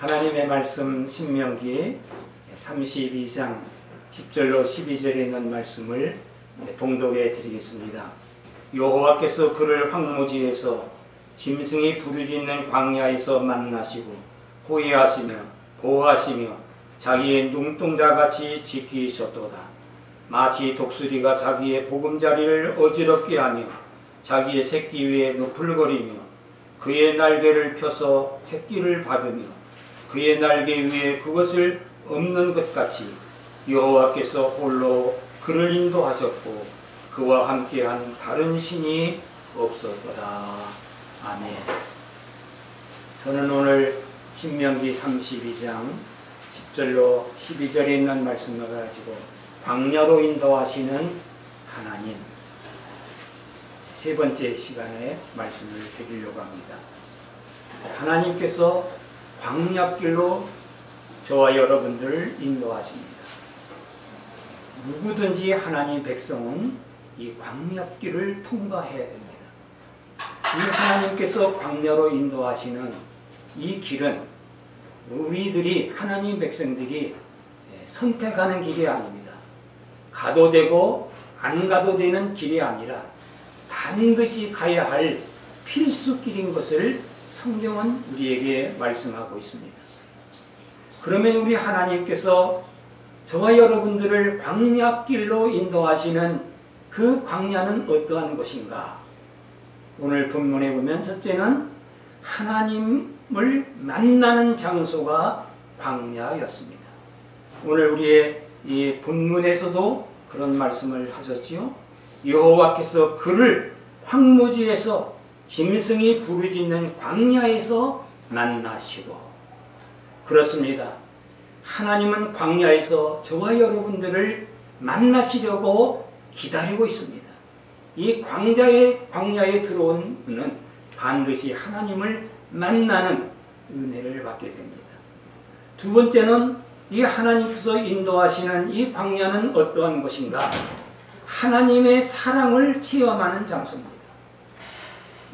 하나님의 말씀 신명기 32장 10절로 12절에 있는 말씀을 봉독해 드리겠습니다. 여호와께서 그를 황무지에서 짐승이 부르짖는 광야에서 만나시고 호위하시며 보호하시며 자기의 눈동자같이 지키셨도다. 마치 독수리가 자기의 보금자리를 어지럽게 하며 자기의 새끼 위에 노풀거리며 그의 날개를 펴서 새끼를 받으며 그의 날개 위에 그것을 엎는 것 같이 여호와께서 홀로 그를 인도하셨고 그와 함께한 다른 신이 없었더라. 아멘. 저는 오늘 신명기 32장 10절로 12절에 있는 말씀을 가지고 광야로 인도하시는 하나님, 세 번째 시간에 말씀을 드리려고 합니다. 하나님께서 광야길로 저와 여러분들을 인도하십니다. 누구든지 하나님 백성은 이 광야길을 통과해야 됩니다. 이 하나님께서 광야로 인도하시는 이 길은 우리들이, 하나님 백성들이 선택하는 길이 아닙니다. 가도 되고 안 가도 되는 길이 아니라 반드시 가야 할 필수길인 것을 성경은 우리에게 말씀하고 있습니다. 그러면 우리 하나님께서 저와 여러분들을 광야길로 인도하시는 그 광야는 어떠한 것인가? 오늘 본문에 보면 첫째는 하나님을 만나는 장소가 광야였습니다. 오늘 우리의 이 본문에서도 그런 말씀을 하셨지요. 여호와께서 그를 황무지에서 짐승이 부르짖는 광야에서 만나시고. 그렇습니다. 하나님은 광야에서 저와 여러분들을 만나시려고 기다리고 있습니다. 이 광야에 들어온 분은 반드시 하나님을 만나는 은혜를 받게 됩니다. 두 번째는 이 하나님께서 인도하시는 이 광야는 어떠한 것인가? 하나님의 사랑을 체험하는 장소입니다.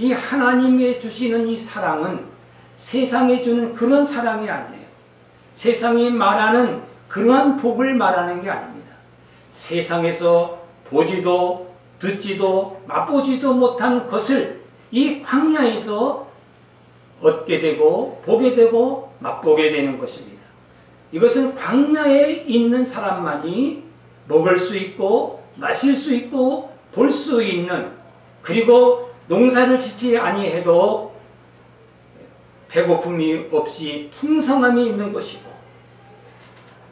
이 하나님의 주시는 이 사랑은 세상에 주는 그런 사랑이 아니에요. 세상이 말하는 그러한 복을 말하는 게 아닙니다. 세상에서 보지도 듣지도 맛보지도 못한 것을 이 광야에서 얻게 되고 보게 되고 맛보게 되는 것입니다. 이것은 광야에 있는 사람만이 먹을 수 있고 마실 수 있고 볼 수 있는, 그리고 농사를 짓지 아니해도 배고픔이 없이 풍성함이 있는 것이고,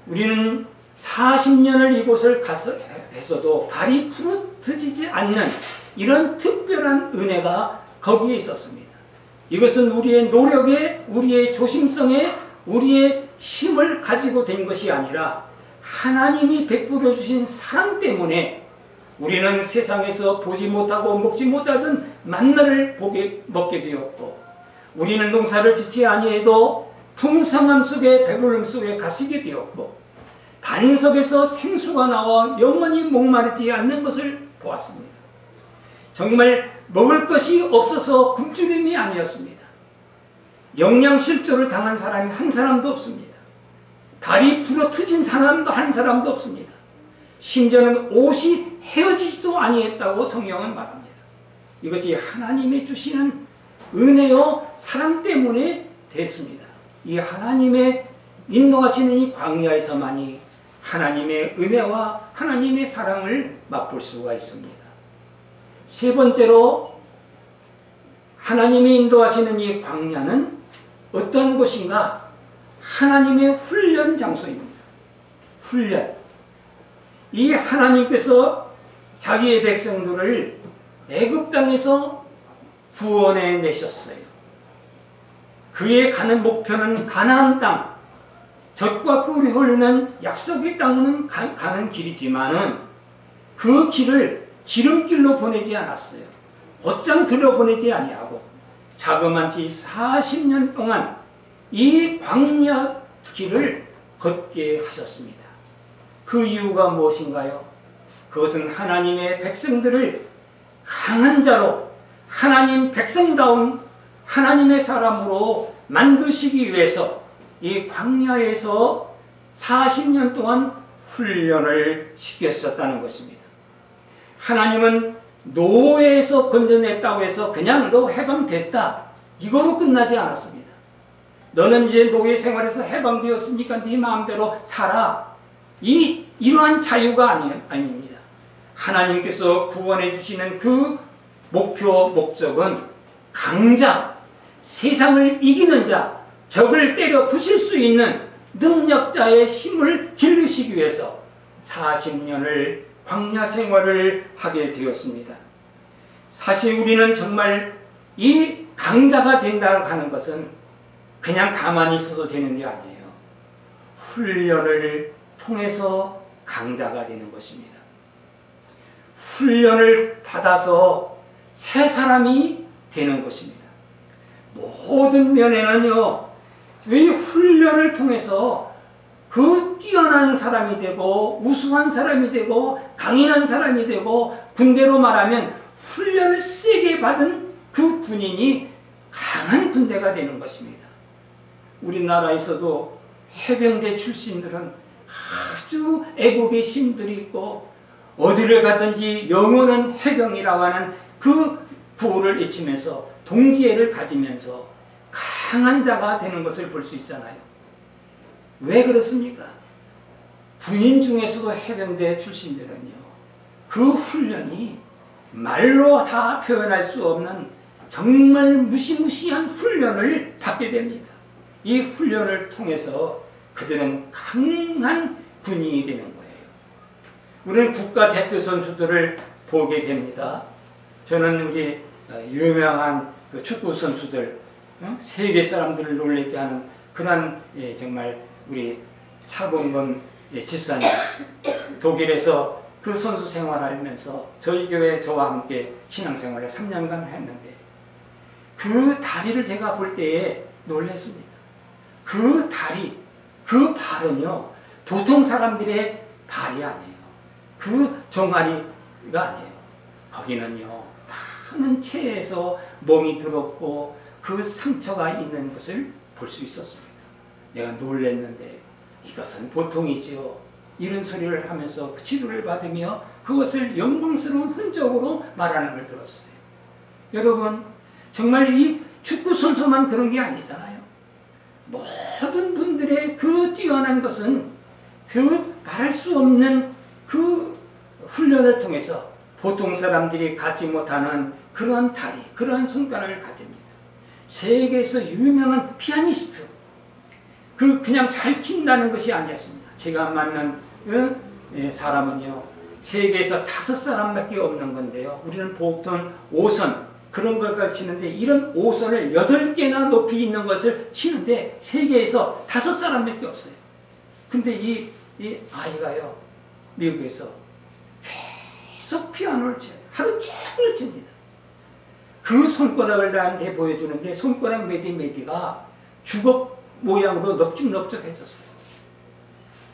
우리는 40년을 이곳을 했어도 발이 부러뜨리지 않는 이런 특별한 은혜가 거기에 있었습니다. 이것은 우리의 노력에, 우리의 조심성에, 우리의 힘을 가지고 된 것이 아니라 하나님이 베풀어 주신 사랑 때문에 우리는 세상에서 보지 못하고 먹지 못하던 만나를 먹게 되었고, 우리는 농사를 짓지 아니해도 풍성함 속에, 배부름 속에 가시게 되었고, 반석에서 생수가 나와 영원히 목마르지 않는 것을 보았습니다. 정말 먹을 것이 없어서 굶주림이 아니었습니다. 영양실조를 당한 사람이 한 사람도 없습니다. 발이 부러뜨진 사람도 한 사람도 없습니다. 심지어는 옷이 헤어지지도 아니했다고 성경은 말합니다. 이것이 하나님의 주시는 은혜요 사랑 때문에 됐습니다. 이 하나님의 인도하시는 이 광야에서만이 하나님의 은혜와 하나님의 사랑을 맛볼 수가 있습니다. 세 번째로 하나님이 인도하시는 이 광야는 어떤 곳인가? 하나님의 훈련 장소입니다. 훈련. 이 하나님께서 자기의 백성들을 애굽 땅에서 구원해 내셨어요. 그의 가는 목표는 가나안 땅, 젖과 꿀이 흐르는 약속의 땅은 가는 길이지만은 그 길을 지름길로 보내지 않았어요. 곧장 들여보내지 아니하고 자그만치 40년 동안 이 광야 길을 걷게 하셨습니다. 그 이유가 무엇인가요? 그것은 하나님의 백성들을 강한 자로, 하나님 백성다운 하나님의 사람으로 만드시기 위해서 이 광야에서 40년 동안 훈련을 시켰었다는 것입니다. 하나님은 노예에서 건져냈다고 해서 그냥 너 해방됐다, 이거로 끝나지 않았습니다. 너는 이제 노예 생활에서 해방되었으니까 네 마음대로 살아, 이러한 자유가 아닙니다. 하나님께서 구원해 주시는 그 목표, 목적은 강자, 세상을 이기는 자, 적을 때려 부실 수 있는 능력자의 힘을 기르시기 위해서 40년을 광야 생활을 하게 되었습니다. 사실 우리는 정말 이 강자가 된다고 하는 것은 그냥 가만히 있어도 되는 게 아니에요. 훈련을 통해서 강자가 되는 것입니다. 훈련을 받아서 새 사람이 되는 것입니다. 모든 면에는요, 이 훈련을 통해서 그 뛰어난 사람이 되고 우수한 사람이 되고 강인한 사람이 되고, 군대로 말하면 훈련을 세게 받은 그 군인이 강한 군대가 되는 것입니다. 우리나라에서도 해병대 출신들은 아주 애국의 심들이 있고 어디를 가든지 영원한 해병이라고 하는 그 구호를 외치면서 동지애를 가지면서 강한 자가 되는 것을 볼 수 있잖아요. 왜 그렇습니까? 군인 중에서도 해병대 출신들은요, 그 훈련이 말로 다 표현할 수 없는 정말 무시무시한 훈련을 받게 됩니다. 이 훈련을 통해서 그들은 강한 군인이 되는 거예요. 우리는 국가대표 선수들을 보게 됩니다. 저는 우리 유명한 그 축구 선수들, 세계 사람들을 놀랍게 하는 그런 정말 우리 차범근 집사님, 독일에서 그 선수 생활을 하면서 저희 교회 저와 함께 신앙생활을 3년간 했는데 그 다리를 제가 볼 때에 놀랐습니다. 그 다리, 그 발은요, 보통 사람들의 발이 아니에요. 그 종아리가 아니에요. 거기는요, 많은 체에서 몸이 더럽고 그 상처가 있는 것을 볼 수 있었습니다. 내가 놀랐는데 이것은 보통이지요, 이런 소리를 하면서 치료를 받으며 그것을 영광스러운 흔적으로 말하는 걸 들었어요. 여러분, 정말 이 축구 선수만 그런 게 아니잖아요. 모든 분들의 그 뛰어난 것은 그 말할 수 없는 그 훈련을 통해서 보통 사람들이 갖지 못하는 그러한 다리, 그러한 손가락을 가집니다. 세계에서 유명한 피아니스트, 그냥 잘 킨다는 것이 아니었습니다. 제가 만난 사람은요, 세계에서 5사람밖에 없는 건데요, 우리는 보통 5선 그런 걸 치는데 이런 5선을 8개나 높이 있는 것을 치는데 세계에서 5사람밖에 없어요. 근데 이 아이가요, 미국에서 계속 피아노를 쳐요. 하루 종일 칩니다. 그 손가락을 나한테 보여주는데 손가락 매디가 주걱 모양으로 넓적넓적해졌어요.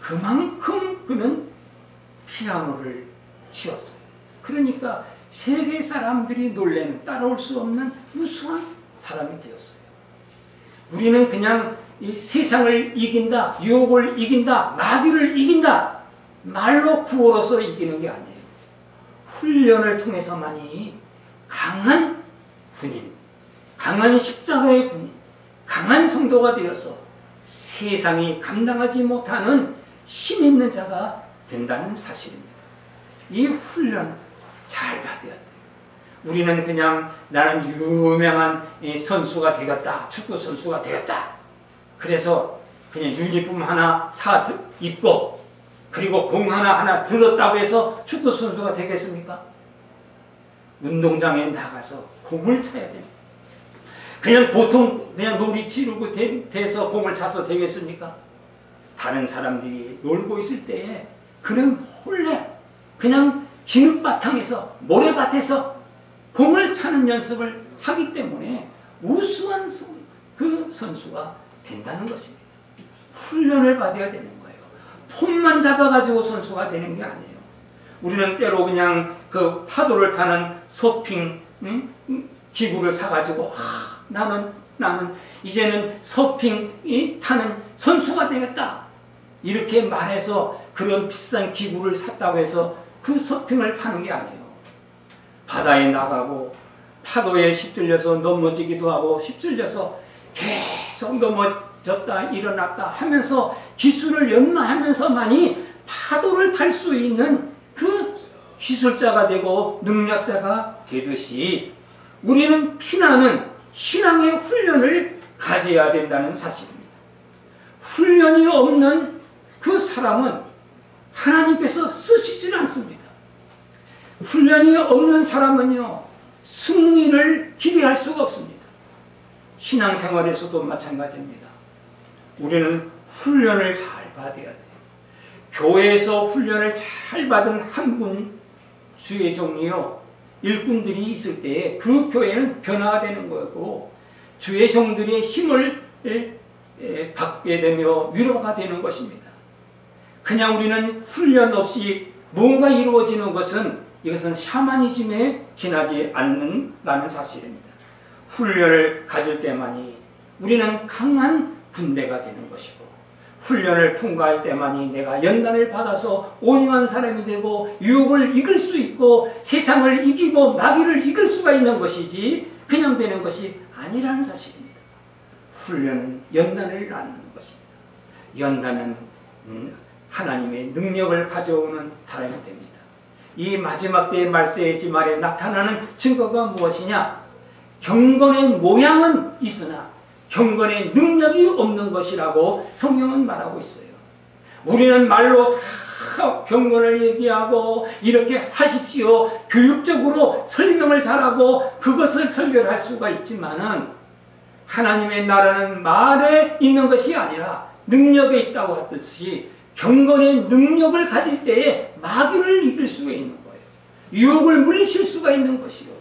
그만큼 그는 피아노를 치웠어요. 그러니까 세계 사람들이 놀래는, 따라올 수 없는 우수한 사람이 되었어요. 우리는 그냥 이 세상을 이긴다, 유혹을 이긴다, 마귀를 이긴다, 말로 구호로서 이기는 게 아니에요. 훈련을 통해서만이 강한 군인, 강한 십자가의 군인, 강한 성도가 되어서 세상이 감당하지 못하는 힘 있는 자가 된다는 사실입니다. 이 훈련 잘 받아야 돼요. 우리는 그냥 나는 유명한 선수가 되겠다, 축구 선수가 되겠다, 그래서 그냥 유니폼 하나 입고 그리고 공 하나 들었다고 해서 축구 선수가 되겠습니까? 운동장에 나가서 공을 차야 됩니다. 그냥 보통 그냥 놀이 치르고 돼서 공을 차서 되겠습니까? 다른 사람들이 놀고 있을 때에 그는 몰래 그냥 진흙바탕에서, 모래밭에서 공을 차는 연습을 하기 때문에 우수한 그 선수가 된다는 것입니다. 훈련을 받아야 되는 거예요. 폼만 잡아가지고 선수가 되는 게 아니에요. 우리는 때로 그냥 그 파도를 타는 서핑 기구를 사가지고 나는 이제는 서핑이 타는 선수가 되겠다. 이렇게 말해서 그런 비싼 기구를 샀다고 해서 그 서핑을 타는 게 아니에요. 바다에 나가고 파도에 휩쓸려서 넘어지기도 하고 휩쓸려서 계속 넘어졌다 일어났다 하면서 기술을 연마하면서만이 파도를 탈 수 있는 그 기술자가 되고 능력자가 되듯이 우리는 피나는 신앙의 훈련을 가져야 된다는 사실입니다. 훈련이 없는 그 사람은 하나님께서 쓰시질 않습니다. 훈련이 없는 사람은요, 승리를 기대할 수가 없습니다. 신앙생활에서도 마찬가지입니다. 우리는 훈련을 잘 받아야 돼요. 교회에서 훈련을 잘 받은 한 분 주의 종이요, 일꾼들이 있을 때에 그 교회는 변화가 되는 거고 주의 종들의 힘을 받게 되며 위로가 되는 것입니다. 그냥 우리는 훈련 없이 뭔가 이루어지는 것은 이것은 샤머니즘에 지나지 않는다는 사실입니다. 훈련을 가질 때만이 우리는 강한 군대가 되는 것이고 훈련을 통과할 때만이 내가 연단을 받아서 온유한 사람이 되고 유혹을 이길 수 있고 세상을 이기고 마귀를 이길 수가 있는 것이지 그냥 되는 것이 아니라는 사실입니다. 훈련은 연단을 낳는 것입니다. 연단은 하나님의 능력을 가져오는 사람이 됩니다. 이 마지막 때의 말세의 말에 나타나는 증거가 무엇이냐? 경건의 모양은 있으나 경건의 능력이 없는 것이라고 성경은 말하고 있어요. 우리는 말로 다 경건을 얘기하고 이렇게 하십시오 교육적으로 설명을 잘하고 그것을 설교를 할 수가 있지만은 하나님의 나라는 말에 있는 것이 아니라 능력에 있다고 하듯이 경건의 능력을 가질 때에 마귀를 이길 수가 있는 거예요. 유혹을 물리칠 수가 있는 것이요.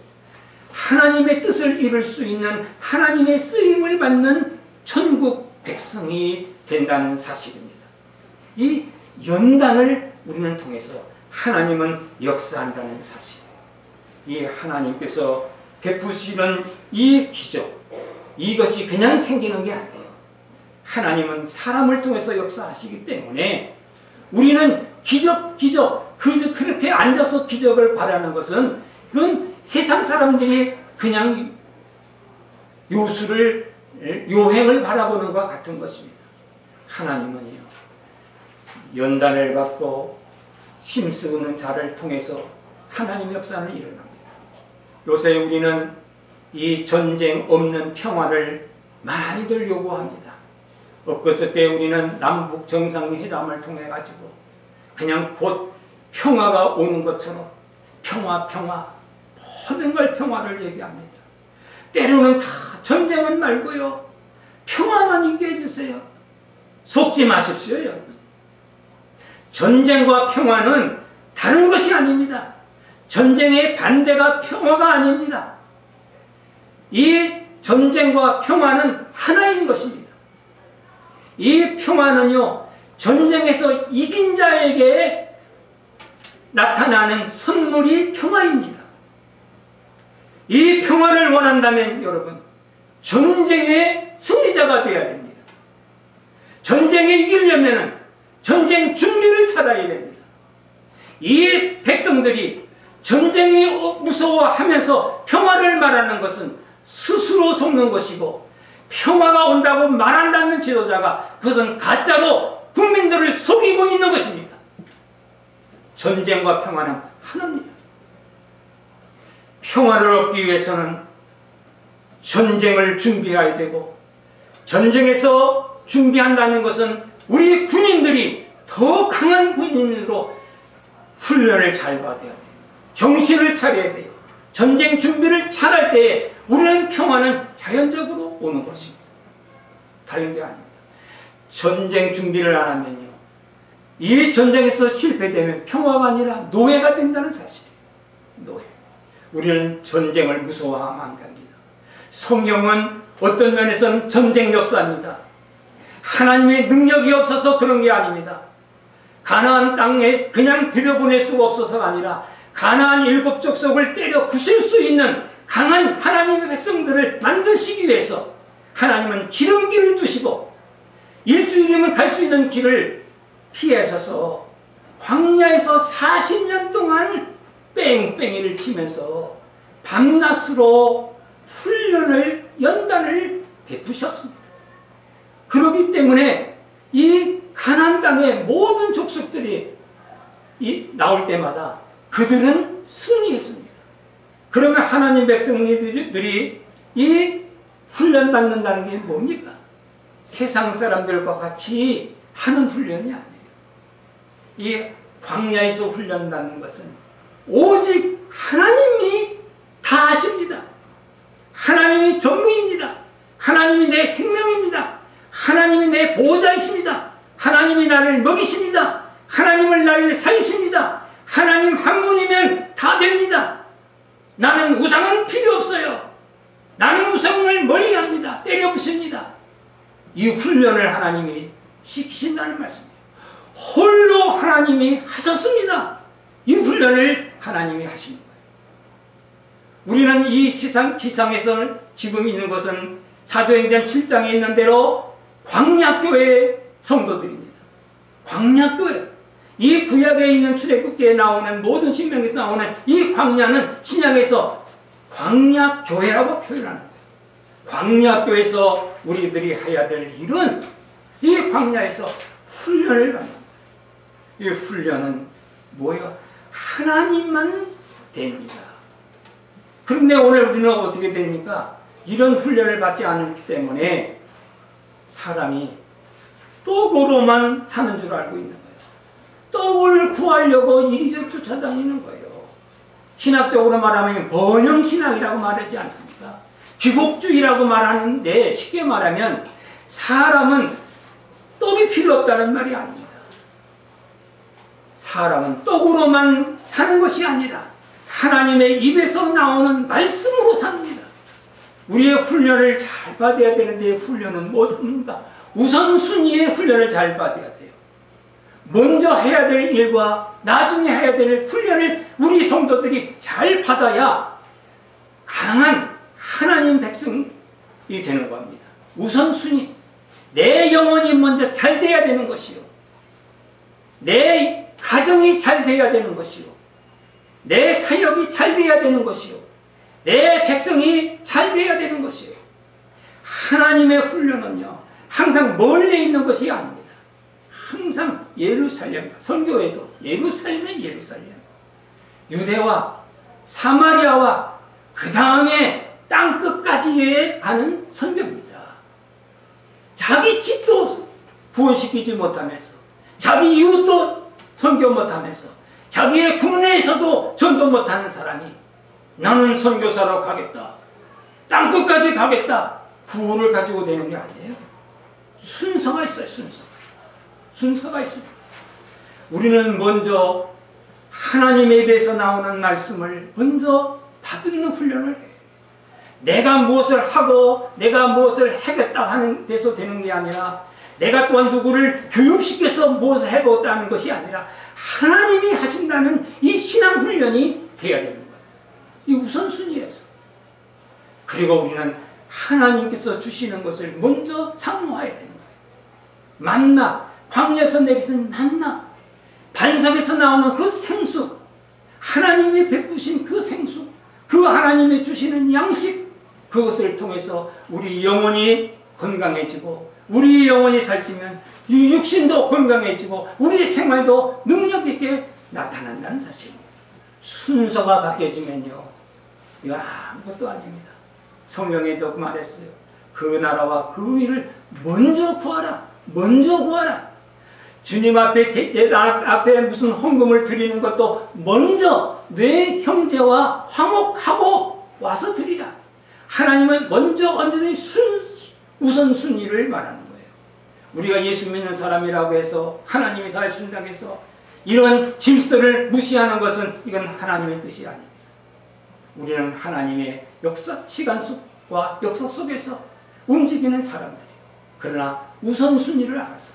하나님의 뜻을 이룰 수 있는 하나님의 쓰임을 받는 천국 백성이 된다는 사실입니다. 이 연단을 우리는 통해서 하나님은 역사한다는 사실. 이 하나님께서 베푸시는 이 기적, 이것이 그냥 생기는 게 아니에요. 하나님은 사람을 통해서 역사하시기 때문에 우리는 기적, 그렇게 앉아서 기적을 바라는 것은 그건 세상 사람들이 그냥 요행을 바라보는 것과 같은 것입니다. 하나님은요, 연단을 받고 힘쓰는 자를 통해서 하나님 역사는 일어납니다. 요새 우리는 이 전쟁 없는 평화를 많이들 요구합니다. 엊그저께 우리는 남북 정상회담을 통해 가지고 그냥 곧 평화가 오는 것처럼 평화 모든 걸 평화를 얘기합니다. 때로는 다 전쟁은 말고요 평화만 있게 해주세요. 속지 마십시오 여러분. 전쟁과 평화는 다른 것이 아닙니다. 전쟁의 반대가 평화가 아닙니다. 이 전쟁과 평화는 하나인 것입니다. 이 평화는요, 전쟁에서 이긴 자에게 나타나는 선물이 평화입니다. 이 평화를 원한다면 여러분, 전쟁의 승리자가 되어야 됩니다. 전쟁에 이기려면 전쟁 준비를 잘해야 됩니다. 이 백성들이 전쟁이 무서워하면서 평화를 말하는 것은 스스로 속는 것이고, 평화가 온다고 말한다는 지도자가 그것은 가짜로 국민들을 속이고 있는 것입니다. 전쟁과 평화는 하나입니다. 평화를 얻기 위해서는 전쟁을 준비해야 되고, 전쟁에서 준비한다는 것은 우리 군인들이 더 강한 군인으로 훈련을 잘 받아야 돼요. 정신을 차려야 돼요. 전쟁 준비를 잘할 때에 우리는 평화는 자연적으로 오는 것입니다. 다른 게 아닙니다. 전쟁 준비를 안 하면요, 이 전쟁에서 실패되면 평화가 아니라 노예가 된다는 사실이에요. 노예. 우리는 전쟁을 무서워하면 안 됩니다. 성경은 어떤 면에서는 전쟁 역사입니다. 하나님의 능력이 없어서 그런 게 아닙니다. 가나안 땅에 그냥 들여보낼 수가 없어서가 아니라 가나안 7 족속을 때려 부술 수 있는 강한 하나님의 백성들을 만드시기 위해서 하나님은 기름길을 두시고 일주일이면 갈 수 있는 길을 피하셔서 광야에서 40년 동안 뺑뺑이를 치면서 밤낮으로 훈련을 연단을 베푸셨습니다. 그렇기 때문에 이 가나안 땅의 모든 족속들이 나올 때마다 그들은 승리했습니다. 그러면 하나님 백성들이 이 훈련받는다는 게 뭡니까? 세상 사람들과 같이 하는 훈련이 아니에요. 이 광야에서 훈련받는 것은 오직 하나님이 다 아십니다. 하나님이 전무입니다. 하나님이 내 생명입니다. 하나님이 내 보호자이십니다. 하나님이 나를 먹이십니다. 하나님을 나를 살리십니다. 하나님 한 분이면 다 됩니다. 나는 우상은 필요 없어요. 나는 우상을 멀리합니다. 때려부십니다. 이 훈련을 하나님이 시키신다는 말씀이에요. 홀로 하나님이 하셨습니다. 이 훈련을 하나님이 하신 거예요. 우리는 이 지상에서 지금 있는 것은 사도행전 7장에 있는 대로 광야교회 성도들입니다. 광야교회. 이 구약에 있는 출애굽기에 나오는 모든 신명에서 나오는 이 광야는 신약에서 광야교회라고 표현하는 거예요. 광야교회에서 우리들이 해야 될 일은 이 광야에서 훈련을 받는 거예요. 이 훈련은 뭐예요? 하나님만 됩니다. 그런데 오늘 우리는 어떻게 됩니까? 이런 훈련을 받지 않기 때문에 사람이 떡으로만 사는 줄 알고 있는 거예요. 떡을 구하려고 이리저리 쫓아다니는 거예요. 신학적으로 말하면 번영신학이라고 말하지 않습니까? 귀국주의라고 말하는데 쉽게 말하면 사람은 떡이 필요 없다는 말이 아닙니다. 사람은 떡으로만 사는 것이 아니라 하나님의 입에서 나오는 말씀으로 삽니다. 우리의 훈련을 잘 받아야 되는데 훈련은 뭔가? 우선순위의 훈련을 잘 받아야 돼요. 먼저 해야 될 일과 나중에 해야 될 훈련을 우리 성도들이 잘 받아야 강한 하나님 백성이 되는 겁니다. 우선순위. 내 영혼이 먼저 잘 돼야 되는 것이요. 내 가정이 잘 돼야 되는 것이요. 내 사역이 잘 돼야 되는 것이요. 내 백성이 잘 돼야 되는 것이요. 하나님의 훈련은요, 항상 멀리 있는 것이 아닙니다. 항상 예루살렘, 선교에도 예루살렘의 예루살렘, 유대와 사마리아와 그 다음에 땅끝까지 하는 선교입니다. 자기 집도 구원시키지 못하면서, 자기 이웃도 선교 못하면서, 자기의 국내에서도 전도 못하는 사람이 나는 선교사로 가겠다, 땅끝까지 가겠다, 구호를 가지고 되는 게 아니에요. 순서가 있어요. 순서가 있습니다. 우리는 먼저 하나님에 대해서 나오는 말씀을 먼저 받는 훈련을 해요. 내가 무엇을 하고 내가 무엇을 하겠다 하는 데서 되는 게 아니라, 내가 또한 누구를 교육시켜서 무엇을 해보겠다는 것이 아니라 하나님이 하신다는 이 신앙 훈련이 되어야 되는 거예요. 이 우선순위에서. 그리고 우리는 하나님께서 주시는 것을 먼저 사모해야 되는 거예요. 만나, 광야에서 내리신 만나, 반석에서 나오는 그 생수, 하나님이 베푸신 그 생수, 그 하나님이 주시는 양식, 그것을 통해서 우리 영혼이 건강해지고, 우리 영혼이 살찌면 이 육신도 건강해지고 우리 생활도 능력 있게 나타난다는 사실입니다. 순서가 바뀌어지면요, 이거 아무것도 아닙니다. 성경에도 말했어요. 그 나라와 그 의를 먼저 구하라. 먼저 구하라. 주님 앞에 무슨 헌금을 드리는 것도 먼저 내 형제와 화목하고 와서 드리라. 하나님은 먼저 언제든지 우선순위를 말하는 거예요. 우리가 예수 믿는 사람이라고 해서 하나님이 다 해준다고 해서 이런 질서를 무시하는 것은 이건 하나님의 뜻이 아닙니다. 우리는 하나님의 역사, 시간 속과 역사 속에서 움직이는 사람들이에요. 그러나 우선순위를 알아서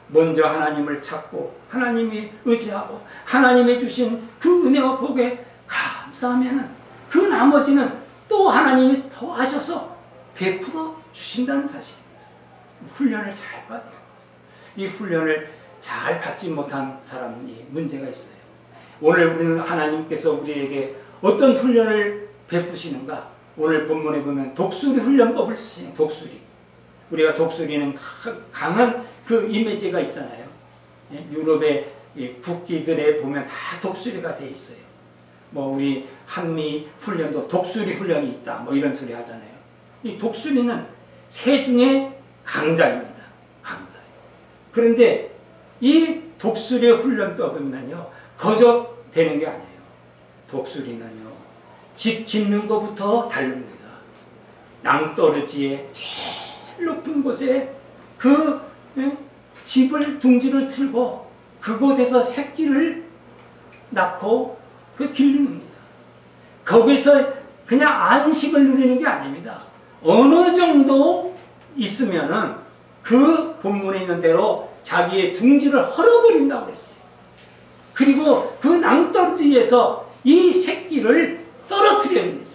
먼저 하나님을 찾고 하나님이 의지하고 하나님이 주신 그 은혜와 복에 감사하면 그 나머지는 또 하나님이 더 하셔서 베풀어 주신다는 사실입니다. 훈련을 잘 받아요. 이 훈련을 잘 받지 못한 사람이 문제가 있어요. 오늘 우리는 하나님께서 우리에게 어떤 훈련을 베푸시는가? 오늘 본문에 보면 독수리 훈련법을 쓰시는 독수리. 우리가 독수리는 강한 그 이미지가 있잖아요. 유럽의 국기들에 보면 다 독수리가 돼 있어요. 뭐 우리 한미 훈련도 독수리 훈련이 있다. 뭐 이런 소리 하잖아요. 이 독수리는 새 중에 강자입니다. 강자. 그런데 이 독수리의 훈련법은요, 거적되는 게 아니에요. 독수리는요, 집 짓는 것부터 다릅니다. 낭떠러지에 제일 높은 곳에 그 집을 둥지를 틀고 그곳에서 새끼를 낳고 그 길릅니다. 거기서 그냥 안식을 누리는 게 아닙니다. 어느 정도 있으면은 그 본문에 있는 대로 자기의 둥지를 헐어버린다고 그랬어요. 그리고 그 낭떠러지에서 이 새끼를 떨어뜨려야 됩니다.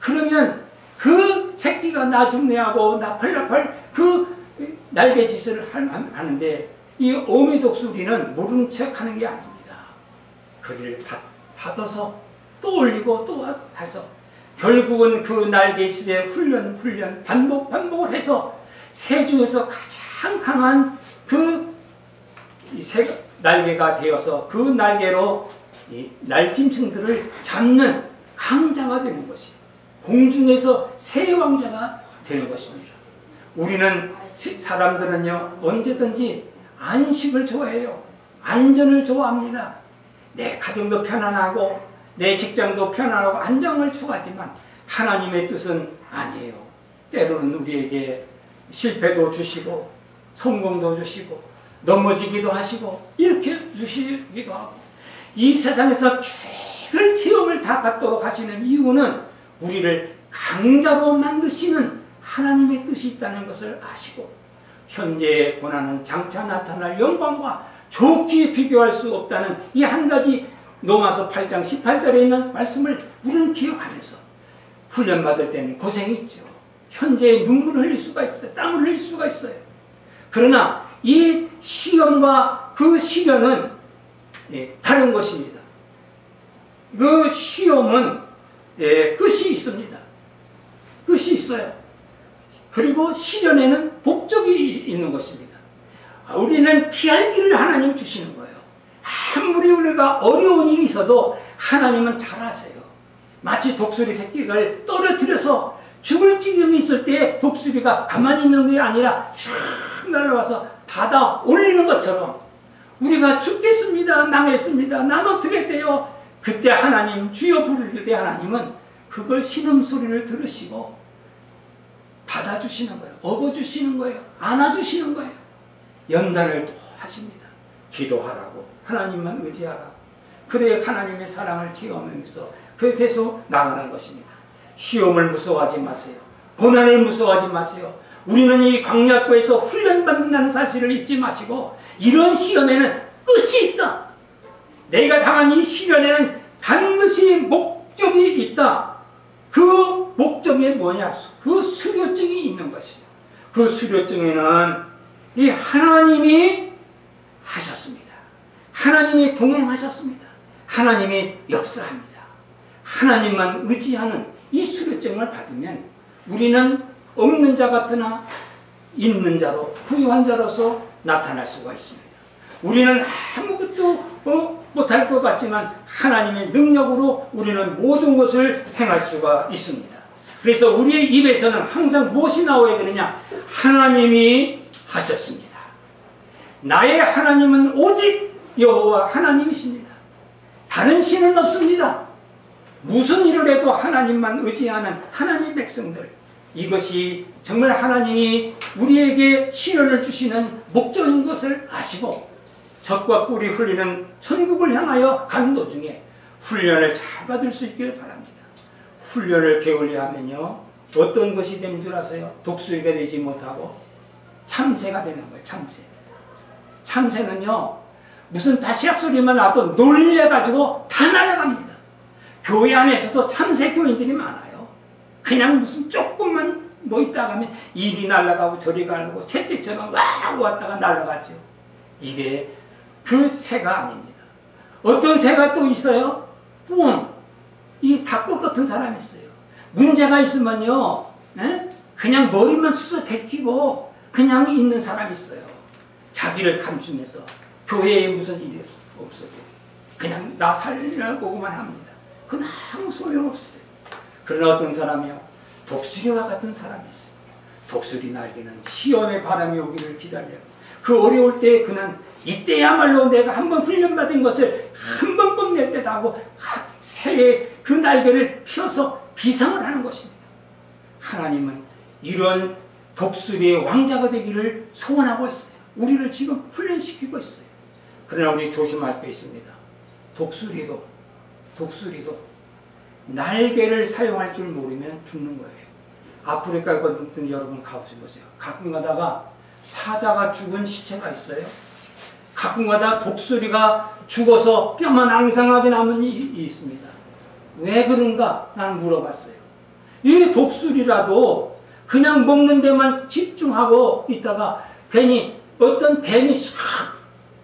그러면 그 새끼가 나중내하고 나팔나팔 그 날개짓을 하는데 이 어미독수리는 모르는 척 하는 게 아닙니다. 그를 받아서 또 올리고 또 해서 결국은 그 날개짓의 훈련 반복을 해서 새 중에서 가장 강한 그 날개가 되어서 그 날개로 이 날짐승들을 잡는 강자가 되는 것이에요. 공중에서 새 왕자가 되는 것입니다. 우리는 사람들은요, 언제든지 안식을 좋아해요. 안전을 좋아합니다. 내 가정도 편안하고 내 직장도 편안하고 안정을 추구하지만 하나님의 뜻은 아니에요. 때로는 우리에게 실패도 주시고 성공도 주시고 넘어지기도 하시고 이렇게 주시기도 하고, 이 세상에서 별 체험을 다 갖도록 하시는 이유는 우리를 강자로 만드시는 하나님의 뜻이 있다는 것을 아시고, 현재의 고난은 장차 나타날 영광과 좋게 비교할 수 없다는 이 한 가지 로마서 8장 18절에 있는 말씀을 우리는 기억하면서 훈련받을 때는 고생이 있죠. 현재의 눈물을 흘릴 수가 있어요. 땀을 흘릴 수가 있어요. 그러나 이 시험과 그 시련은 다른 것입니다. 그 시험은 끝이 있습니다. 끝이 있어요. 그리고 시련에는 목적이 있는 것입니다. 우리는 피할 길을 하나님 주시는 거예요. 아무리 우리가 어려운 일이 있어도 하나님은 잘 아세요. 마치 독수리 새끼를 떨어뜨려서 죽을 지경이 있을 때 독수리가 가만히 있는 게 아니라 슉 날아와서 받아 올리는 것처럼, 우리가 죽겠습니다, 망했습니다, 난 어떻게 돼요? 그때 하나님 주여 부를 때 하나님은 그걸 신음소리를 들으시고 받아주시는 거예요. 업어주시는 거예요. 안아주시는 거예요. 연단을 또 하십니다. 기도하라고, 하나님만 의지하라고. 그래야 하나님의 사랑을 체험하면서 그렇게 해서 나가는 것입니다. 시험을 무서워하지 마세요. 고난을 무서워하지 마세요. 우리는 이 광야고에서 훈련받는다는 사실을 잊지 마시고, 이런 시험에는 끝이 있다. 내가 당한 이 시련에는 반드시 목적이 있다. 그 목적이 뭐냐? 그 수료증이 있는 것이죠. 그 수료증에는 이 하나님이 하셨습니다. 하나님이 동행하셨습니다. 하나님이 역사합니다. 하나님만 의지하는 이 수료증을 받으면 우리는 없는 자 같으나 있는 자로, 부유한 자로서 나타날 수가 있습니다. 우리는 아무것도 못할 것 같지만 하나님의 능력으로 우리는 모든 것을 행할 수가 있습니다. 그래서 우리의 입에서는 항상 무엇이 나와야 되느냐? 하나님이 하셨습니다. 나의 하나님은 오직 여호와 하나님이십니다. 다른 신은 없습니다. 무슨 일을 해도 하나님만 의지하는 하나님 백성들, 이것이 정말 하나님이 우리에게 시련을 주시는 목적인 것을 아시고 젖과 꿀이 흘리는 천국을 향하여 가는 도중에 훈련을 잘 받을 수 있기를 바랍니다. 훈련을 게을리하면요, 어떤 것이 되는 줄 아세요? 독수리가 되지 못하고 참새가 되는 거예요. 참새. 참새는요, 무슨 다시약 소리만 나도 놀래가지고 다 날아갑니다. 교회 안에서도 참새 교인들이 많아요. 그냥 무슨 조금만 뭐 있다가 하면 이리 날아가고 저리 가고 잿빛처럼 와 왔다가 날아가죠. 이게 그 새가 아닙니다. 어떤 새가 또 있어요? 뿜. 이 닭꽃 같은 사람이 있어요. 문제가 있으면요, 그냥 머리만 쑤서 베끼고 그냥 있는 사람이 있어요. 자기를 감추면서 교회에 무슨 일이 없어도 그냥 나 살려고만 합니다. 그건 아무 소용없어요. 그러나 어떤 사람이요, 독수리와 같은 사람이 있어요. 독수리 날개는 시험의 바람이 오기를 기다려요. 그 어려울 때 그는 이때야말로 내가 한번 훈련받은 것을 한 번 뽐낼 때다 하고 새의 그 날개를 펴서 비상을 하는 것입니다. 하나님은 이런 독수리의 왕자가 되기를 소원하고 있어요. 우리를 지금 훈련시키고 있어요. 그러나 우리 조심할 게 있습니다. 독수리도 날개를 사용할 줄 모르면 죽는 거예요. 아프리카 같은 여러분 가보세요. 가끔 가다가 사자가 죽은 시체가 있어요. 가끔 가다 독수리가 죽어서 뼈만 앙상하게 남은 일이 있습니다. 왜 그런가? 난 물어봤어요. 이 독수리라도 그냥 먹는 데만 집중하고 있다가 괜히 어떤 뱀이 싹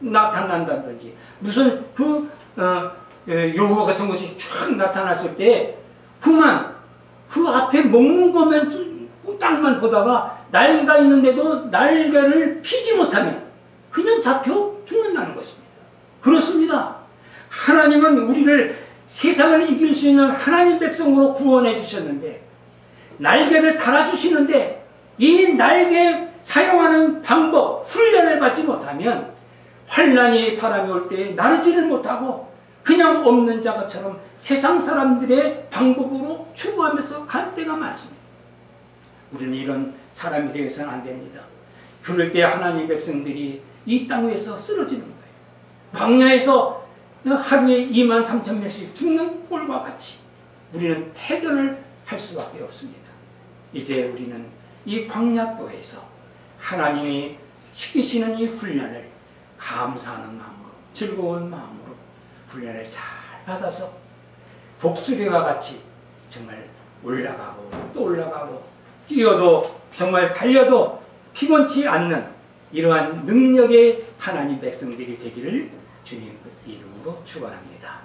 나타난다든지 무슨 요거 같은 것이 쫙 나타났을 때 그만 그 앞에 먹는 거면 땅만 보다가 날개가 있는데도 날개를 피지 못하면 그냥 잡혀 죽는다는 것입니다. 그렇습니다. 하나님은 우리를 세상을 이길 수 있는 하나님 백성으로 구원해 주셨는데 날개를 달아주시는데 이 날개 사용하는 방법, 훈련을 받지 못하면 환난이 바람이 올 때 나르지를 못하고 그냥 없는 자가처럼 세상 사람들의 방법으로 추구하면서 갈 때가 많습니다. 우리는 이런 사람이 되어서는 안 됩니다. 그럴 때 하나님 백성들이 이 땅 위에서 쓰러지는 거예요. 광야에서 하루에 23,000명씩 죽는 꼴과 같이 우리는 패전을 할 수밖에 없습니다. 이제 우리는 이 광야도에서 하나님이 시키시는 이 훈련을 감사하는 마음으로, 즐거운 마음으로 훈련을 잘 받아서 독수리와 같이 정말 올라가고 또 올라가고 뛰어도 정말 달려도 피곤치 않는 이러한 능력의 하나님 백성들이 되기를 주님 이름으로 축원합니다.